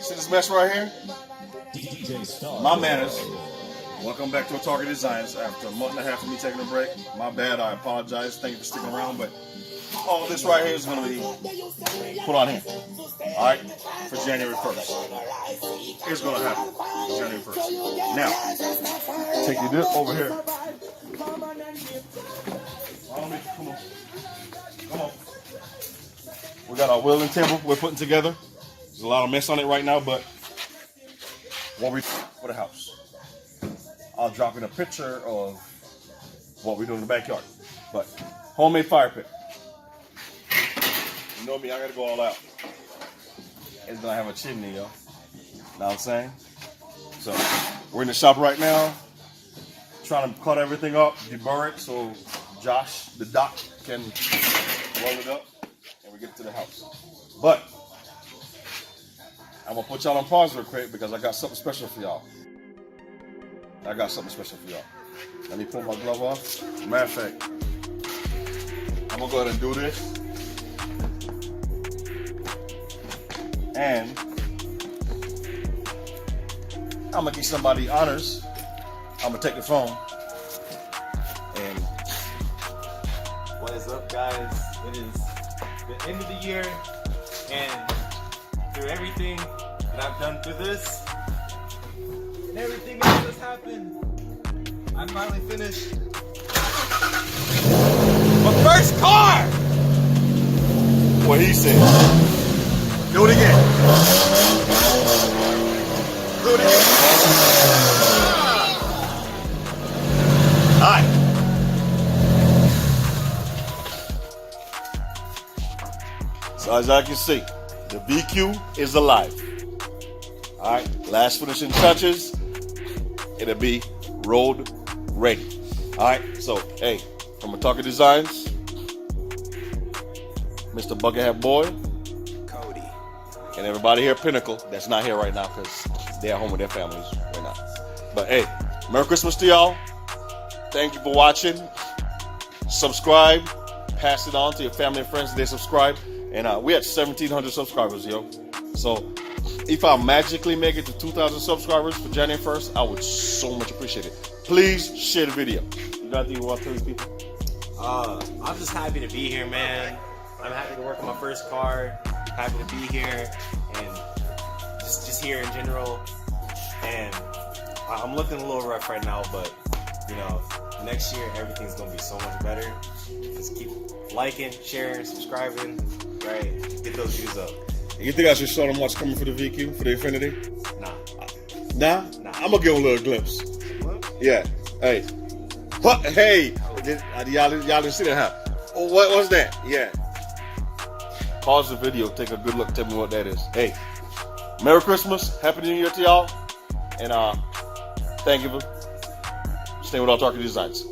See this mess right here? My manners. Welcome back to Target Designs. After a month and a half of me taking a break, my bad. I apologize. Thank you for sticking around, but all this right here is going to be put on here. All right, for January 1st. It's going to happen January 1st. Now, take you this over here. Come on. We got our wheeling table we're putting together. There's a lot of mess on it right now, but what we for the house. I'll drop in a picture of what we do in the backyard. But homemade fire pit. You know me, I gotta go all out. It's gonna have a chimney, yo. Know what I'm saying? So we're in the shop right now, trying to cut everything up, deburr it so Josh, the doc, can roll it up and we get to the house. But I'm gonna put y'all on pause real quick because I got something special for y'all. Let me pull my glove off. Matter of fact, I'm gonna go ahead and do this. And I'm gonna give somebody honors. I'm gonna take the phone. And what is up, guys? It is the end of the year, and through everything that I've done through this, and everything else that's happened, I finally finished my first car! What he said. Do it again. Do it again. All right. So as I can see, the VQ is alive. All right. Last finishing touches. It'll be road ready. All right. So, hey, from Target Designs, Mr. Buckethead Boy, Cody, and everybody here at Pinnacle that's not here right now because they're at home with their families right now. But hey, Merry Christmas to y'all. Thank you for watching. Subscribe. Pass it on to your family and friends. They subscribe. And we had 1,700 subscribers, yo. So if I magically make it to 2,000 subscribers for January 1st, I would so much appreciate it. Please share the video. You got anything you want to tell these people? I'm just happy to be here, man. I'm happy to work on my first car. Happy to be here, and just here in general. And I'm looking a little rough right now, but you know, next year everything's gonna be so much better. Just keep liking, sharing, subscribing, right? Get those views up. You think I should show them what's coming for the VQ, for the Infiniti? Nah. I'm gonna give them a little glimpse. What? Yeah. Hey. What? Hey. Y'all didn't see that, huh? Oh, what's that? Yeah. Pause the video. Take a good look. Tell me what that is. Hey. Merry Christmas. Happy New Year to y'all. And thank you for staying with Target Designs.